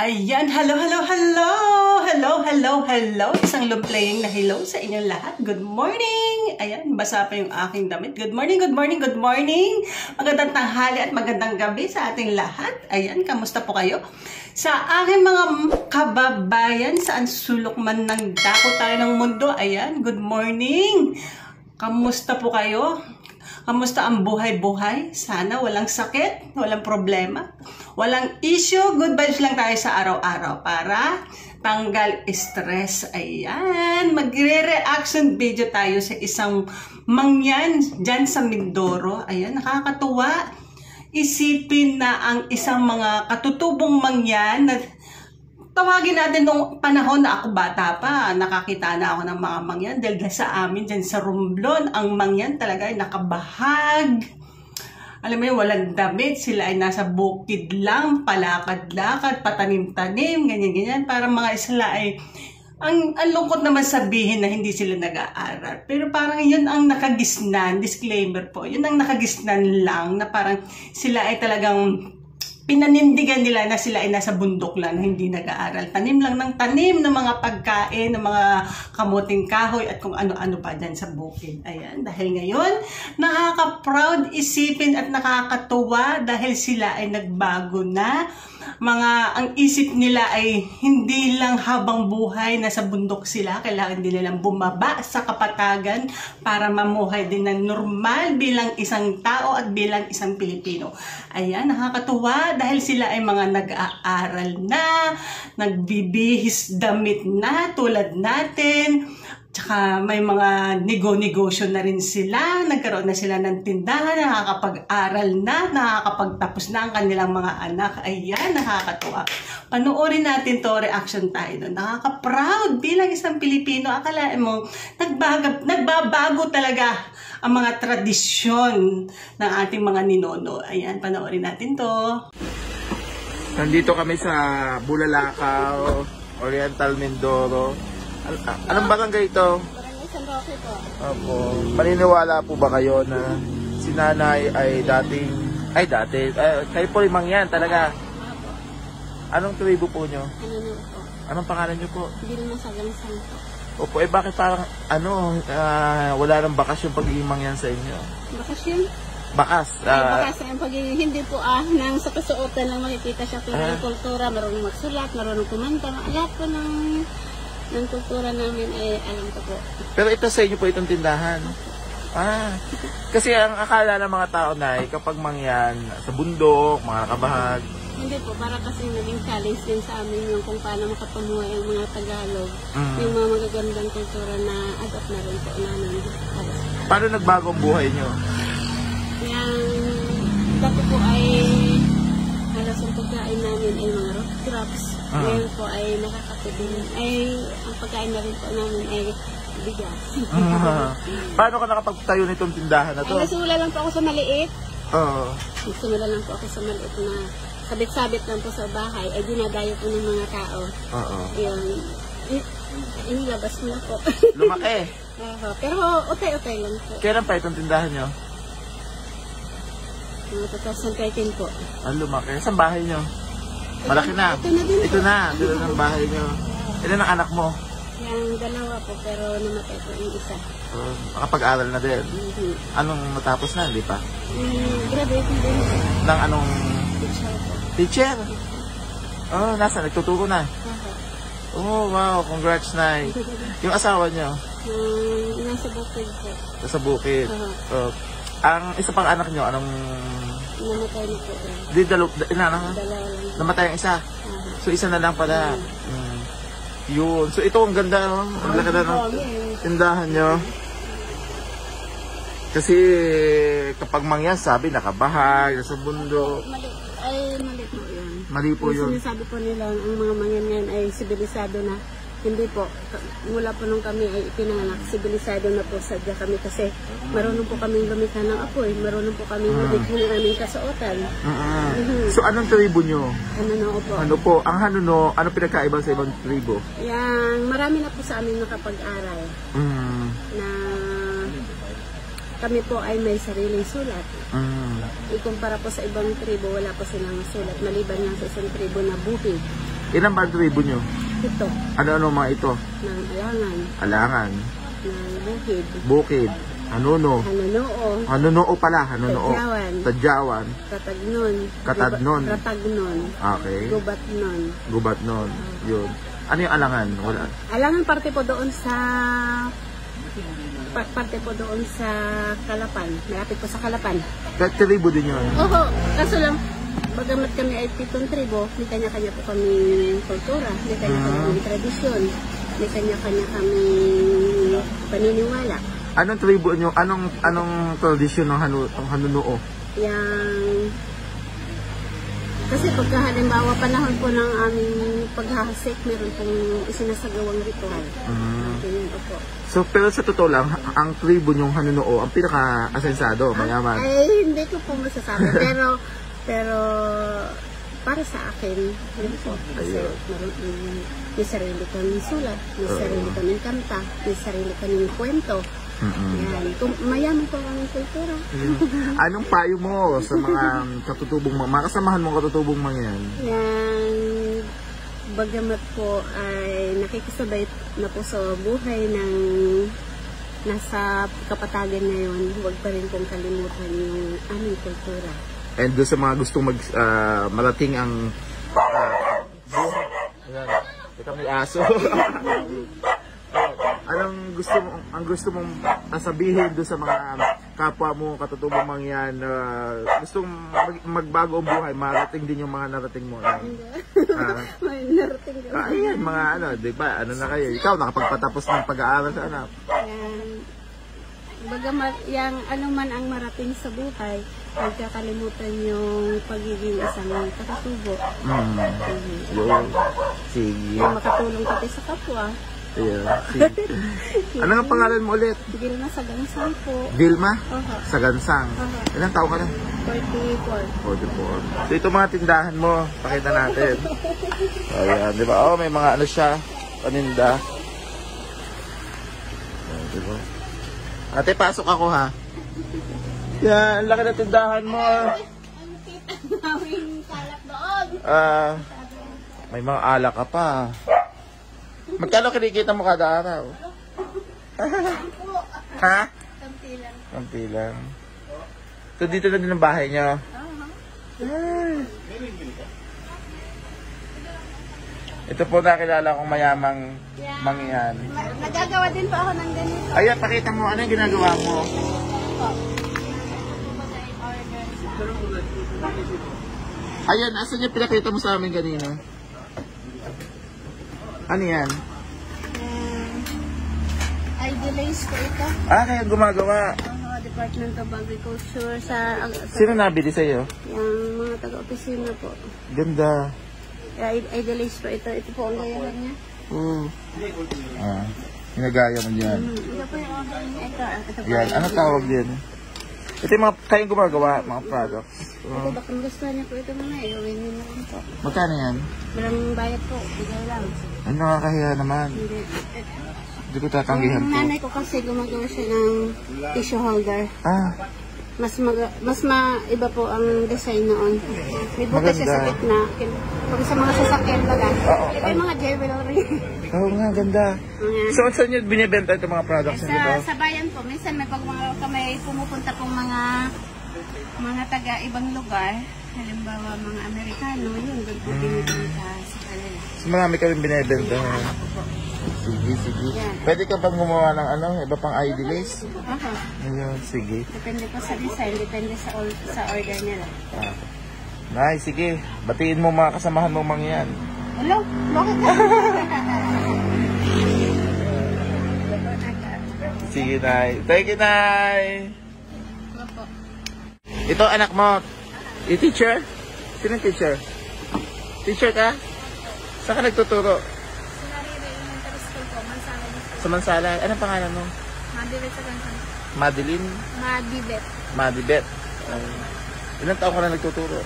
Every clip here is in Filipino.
Ayan, hello. Isang love playing na hello sa inyong lahat. Good morning. Ayan, basa pa yung aking damit. Good morning. Magandang tanghali at magandang gabi sa ating lahat. Ayan, kamusta po kayo? Sa aking mga kababayan, saan sulok man ng dako tayo ng mundo. Ayan, good morning. Kamusta po kayo? Kamusta ang buhay-buhay? Sana walang sakit, walang problema, walang issue. Good vibes lang tayo sa araw-araw para tanggal stress. Ayan, magre-reaction video tayo sa isang mangyan dyan sa Mindoro. Ayan, nakakatuwa. Isipin na ang isang mga katutubong mangyan na tawagin natin nung panahon na ako bata pa, nakakita na ako ng mga mangyan dahil sa amin dyan sa Romblon, ang mangyan talaga ay nakabahag. Alam mo yun, walang damit, sila ay nasa bukid lang, palakad-lakad, patanim-tanim, ganyan-ganyan. Para mga sila ay, ang lungkot naman sabihin na hindi sila nag-aaral. Pero parang yun ang nakagisnan, disclaimer po, yun ang nakagisnan lang na parang sila ay talagang pinanindigan nila na sila ay nasa bundok lang na hindi nag-aaral. Tanim lang ng tanim ng mga pagkain, ng mga kamuting kahoy at kung ano-ano pa dyan sa bukid. Ayan, dahil ngayon, nakaka-proud isipin at nakakatuwa dahil sila ay nagbago na. Ang isip nila ay hindi lang habang buhay nasa bundok sila, kailangan din nilang bumaba sa kapatagan para mamuhay din ng normal bilang isang tao at bilang isang Pilipino. Ayan, nakakatuwa dahil sila ay mga nag-aaral na, nagbibihis damit na tulad natin. Tsaka may mga negosyo na rin sila, nagkaroon na sila ng tindahan, nakakapag-aral na, nakakapagtapos na ang kanilang mga anak. Ayan, nakakatuwa. Panoorin natin to, reaction tayo doon. Nakaka-proud bilang isang Pilipino. Akalain mo, nagbabago talaga ang mga tradisyon ng ating mga ninono. Ayan, panoorin natin to. Nandito kami sa Bulalakaw, Oriental Mindoro. Anong barangay ito? Barangay San Roque po. Opo. Maniniwala po ba kayo na si nanay ay kayo po limang yan talaga? Anong tribo po nyo? Po. Anong pangalan nyo po? Hindi naman sa Gansang po. Opo, bakit parang wala nang bakas yung pagiging mangyan sa inyo? Bakasyon? Bakas? Bakas ang pagiging hindi po nang sa kasuotan lang makikita siya. Pero yung kultura, marunong magsulat, marunong kumanta, lahat po ng kultura namin ay alam ko po. Pero ito sa inyo po itong tindahan? Kasi ang akala ng mga tao na kapag mangyan sa bundok, mga kabahag. Hindi po, para kasi naging challenge din sa amin yung kung paano makapamuhay ang mga Tagalog. Yung mga magagandang kultura na adopt na rin po namin. Paano nagbago ang buhay nyo? Dati po ay halos ang pagkain namin ay mga rock crops. Ngayon po ay nakakatibin. Ang pagkain na rin po namin ay bigas. Paano ka nakapagtayo nitong tindahan na to? Nagsimula lang po ako sa maliit. Oo. Nagsimula lang po ako sa maliit na sabit-sabit lang po sa bahay. Ay dinadayo po ng mga tao. Oo. Inilabas mo na po. Lumaki. Pero utay-utay lang po. Kailan pa itong tindahan nyo? 2013 po. Ang lumaki. Saan bahay nyo? Malaki na. Ito na din po. Ito na ang bahay nyo. Ilan ang anak mo? Yung dalawa po, pero namatay po yung isa. Makapag-aral na din. Anong natapos na? Hindi pa? Graduate din. Nang anong? Teacher po. Teacher? Nasa? Nagtuturo na? Oh, wow. Congrats, Nay. Yung asawa nyo? Nasa bukid po. Nasa bukid. Ang isa pang anak nyo, anong? Namatay na po. Dalawa lang. Namatay ang isa. So isa na lang pala. Yun. So ito ang ganda, no? Ang ganda ng tindahan nyo. Kasi kapag mangyan, sabi nakabahag, nasa bundok. Mali po yun. Mali po yun. Sinasabi po nila ang mga mangyan ngayon ay sibilisado na. Hindi po. Mula po nung kami ay ipinanganak, sibilisado na po sadya kami kasi marunong po kaming gamitan ng apoy, marunong po kaming gamitin ng aming kasuotan. So anong tribo nyo? Hanuno po. Ano po? Ang Hanuno, ano pinagkaiba sa ibang tribo? Marami na po sa amin nakapag-aral na kami po ay may sariling sulat. Ikumpara po sa ibang tribo, wala po silang sulat. Maliban lang sa isang tribo na buhig. Ilan ba ang tribo nyo? Ito, Ano-ano mga ito? ng alangan, Alangan, ng bukid, Bukid, Hanuno. hanunoo, Hanunoo pala, Hanunoo. Tadyawan. Tadyawan. katagnon, Katadnon. ratagnon, Okay. gubatnon. Gubatnon. Yun. Ano yung alangan? Wala. Alangan parte po doon sa parte po doon sa Kalapan. Malapit po sa Kalapan. Tribo din yun. Oo, kaso lang, bagamat kami ay 7 tribo, may kanya-kanya po kami kultura, may kanya-kanya kami tradisyon, may kanya-kanya kami paniniwala. Anong tribo nyo? Anong tradisyon ng Hanunuo? Yang kasi pagka halimbawa panahon po ng aming paghahasik, meron pong isinasagawang ritual. Ganyan, opo. So, pero sa totoo lang, ang tribo nyong Hanunuo, ang pinaka-asensado, mayaman. Ay, hindi ko po masasabi. pero para sa akin, yun po. Kasi may sarili kaming sulat, may sarili kaming kanta, may sarili kaming kwento. Yan. Mayaman po ang kultura. Anong payo mo sa mga katutubong mga kasamahan mong katutubong mga yan? Yan, bagamat po ay nakikisabay na po sa buhay ng nasa kapatagan ngayon, huwag pa rin pong kalimutan yung aming kultura. And doon sa mga gustong marating ang buhay. Ayan, ito may aso. Anong gusto mong sabihin doon sa mga kapwa mo, katutubong mga yan, gustong magbago ang buhay, marating din yung mga narating mo. May narating ka. Ayan, mga di ba, na kayo? Ikaw, nakapagpatapos ng pag-aaral sa anak. Yan. Bagamat yung ano man ang marating sa buhay, huwag kakalimutan yung pagiging isang katutubo. Yun. Sige. Yung makatulong pati sa kapwa. Ayan. Sige. Ano nga pangalan mo ulit? Vilma Sagansang po. Vilma? Oho. Sagansang. Oho. Ilang taon ka na? 44. 44. So ito mga tindahan mo, pakita natin. Ayan, di ba? Oh, may mga ano siya, paninda. Ayan, di ba? Ate, pasok ako ha. Yan, laki na tindahan mo. Daming kalak doon. May mga alak ka pa. Magkano kinikita mo kada araw? Ha? Kampi lang. Kampi lang. So dito na din ang bahay niyo? Ito po nakilala kong mayamang mangyan. Nagagawa din pa ako ng ganito. Ayan, pakita mo. Ano yung ginagawa mo? Ayan, asan yung pinakita mo sa amin kanina? Ano yan? Idealize ko ito. Kaya gumagawa. Department of Agriculture sa Sino nabili sa'yo? yung mga taga-opisina po. Ganda. Idealize po ito. Ito po ang gayahan niya. Ginagaya mo dyan. Ito po yung order niya. Ito po. Yan, ano tawag din? Ito yung mga kayong gumagawa, mga products. Ito ba kung gusto niya po ito mga iuwi niyo na rin po. Magkano yan? Walang bayad po. Bigay lang. Ano nakakahiya naman? Hindi. Hindi ko tatanggihan Ang to. nanay ko kasi gumagawa siya ng tissue holder. Mas iba po ang design noon. May butas siya sa Maganda. gitna. Pag sa mga sasakyan baga. Oo. Ito yung mga jewelry. Oo nga, ganda. Ayan. So, saan nyo binibenta itong mga products nyo dito? Sa bayan po, minsan may pag may pumupunta pong mga taga ibang lugar, halimbawa mga Amerikano, yun, doon po binibenta sa kanila. So, marami kami binibenta. Sige. Yan. Pwede ka bang gumawa ng iba pang ID lace? Oho. Ayun, sige. Depende po sa design, depende sa order nila. Nice, sige. Batiin mo mga kasamahan mo mga yan. Hello? Bakit ka? Sige, Nay. Thank you, Nay. Ito, anak mo. Yung teacher? Sino yung teacher? Teacher ka? Saan ka nagtuturo? Sa Mansalay. Anong pangalan mo? Madibet sa gansan. Madeline? Madibet. Madibet. Ilang taon ka na nagtuturo?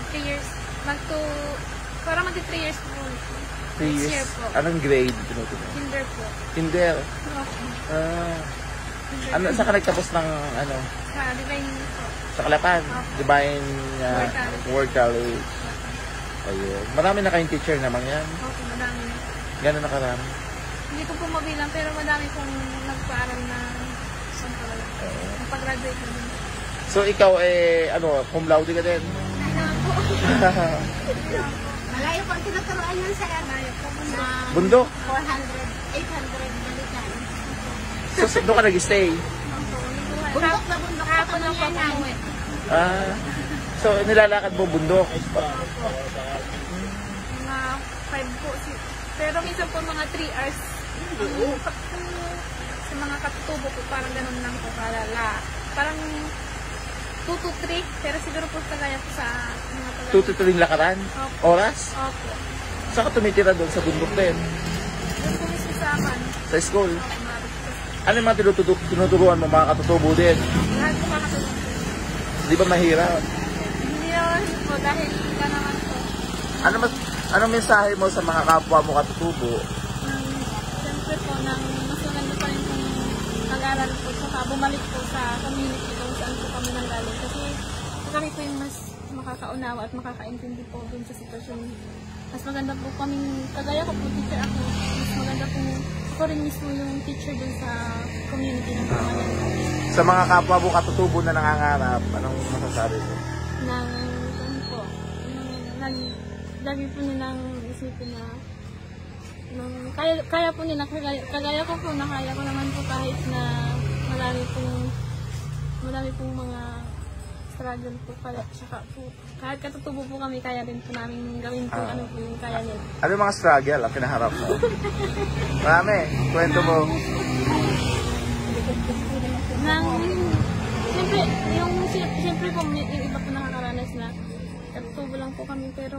3 years. Parang mag 3 years po. 3 years. year po. Anong grade tinuturo? Kinder po. Kinder. Okay. Saan ka nagtapos ng Sa Divine po. sa Kalapan? Divine Word College. Ayun. Marami na kayong teacher naman yan. Okay, madami. Gano'n na karami? Hindi ko po mabilang, pero madami pong nagpaaral na isang pala. Napag-graduate na din. So ikaw cum laude ka din? Malayo po ang tinuturuan yan sa Malayo po po na Bundok? 400, 800 balikan. So doon ka nag-stay? Bundok na bundok pa Kahapon kami ako yan. umuwi. So nilalakad mo bundok? Mga 5 po. Pero minsan po mga 3 hours. Sa mga katutubo po, parang ganun lang po kalala. Parang 2 to 3. Pero siguro po kagaya po sa mga taga. 2 to 3 lakaran? Opo. Oras? Opo. Saan ka tumitira doon sa bundok din? Doon po mismo sa aman. Sa school? Opo, marami po. Ano yung mga tinuturuan mo mga katutubo din? Lahat po makatulong po. Di ba mahirap? Hindi naman po dahil ka naman po. Anong mensahe mo sa mga kapwa mo katutubo? Siyempre po, nang mas maganda pa rin kung nag-aral po, saka bumalik po sa community kung saan po kami nanggaling. Kasi kami po yung mas makakaunawa at makakaintindi po dun sa sitwasyon. Mas maganda po kaming, kagaya ko po, teacher ako, mas maganda po ako rin mismo yung teacher dun sa community ng pamalan. Sa mga kapwa mo katutubo na nangangarap, anong masasabi mo? Nang, ano po, lagi po nilang isipin na kaya po nila, kagaya ko po na kaya ko naman po kahit na marami pong mga struggle po pala, tsaka po kahit katutubo po kami, kaya rin po namin gawin po ano po yung kaya nila. Ano yung mga struggle ang kinaharap mo? Marami, kwento mo. Siyempre po, yung iba po nakakaranas na katutubo lang po kami, pero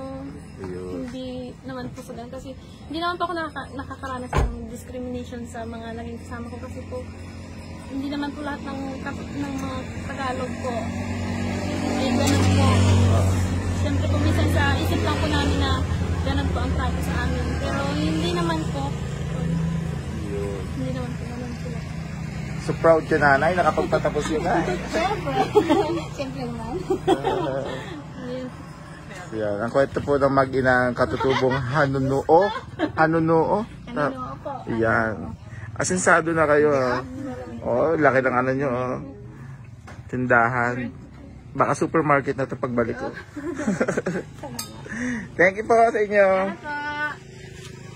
hindi naman po sa ganun. Kasi hindi naman po ako nakakaranas ng discrimination sa mga naging kasama ko. Kasi po, hindi naman po lahat ng mga Tagalog po. Eh, ganun po. Siyempre po, minsan sa isip lang po namin na ganun po ang trato sa amin. Pero hindi naman po. Hindi naman po ganun sila. So proud ka nanay, nakapagtatapos yun na. Siyempre naman. Yan, ang kwento po ng mag-inang katutubong Hanunuo. Hanunuo? Hanunuo po. Yan. Asensado na kayo. Oh, laki ng ano nyo. Oh. Tindahan. Baka supermarket na ito pagbalik ko. Thank you po sa inyo. Ako,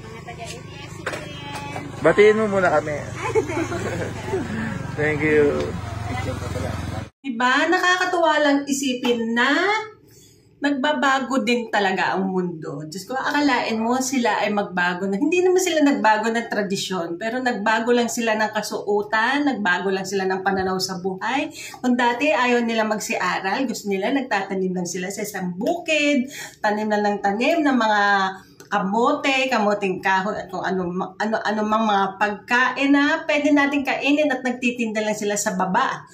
mga taga-ABS yan. Batiin mo muna kami. Thank you. Diba? Nakakatuwa lang isipin na nagbabago din talaga ang mundo. Diyos ko, akalain mo sila ay magbago na. Hindi naman sila nagbago ng tradisyon, pero nagbago lang sila ng kasuotan, nagbago lang sila ng pananaw sa buhay. Kung dati ayaw nila magsiaral, gusto nila nagtatanim lang sila sa isang bukid, tanim lang ng tanim ng mga kamote, kamuting kahoy, at kung ano mang mga pagkain na pwede natin kainin at nagtitinda lang sila sa baba.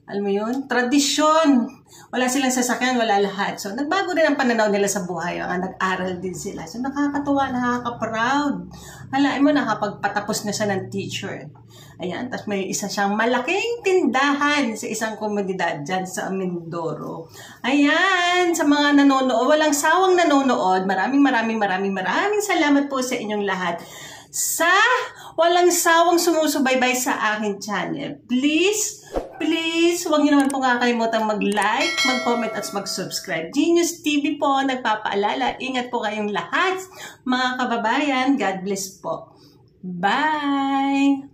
Alam mo yun? Tradisyon. Wala silang sasakyan, wala lahat. So, nagbago din ang pananaw nila sa buhay. Nag-aral din sila. So, nakakatuwa, nakaka-proud. Halain mo, nakapagpatapos na siya ng teacher. Ayan. Tapos may isa siyang malaking tindahan sa isang komunidad dyan sa Mindoro. Ayan. Sa mga nanonood, walang sawang nanonood, maraming salamat po sa inyong lahat. Sa walang sawang sumusubaybay sa aking channel. Please, huwag niyo naman po kakalimutan mag-like, mag-comment at mag-subscribe. Genius TV po, nagpapaalala. Ingat po kayong lahat, mga kababayan. God bless po. Bye!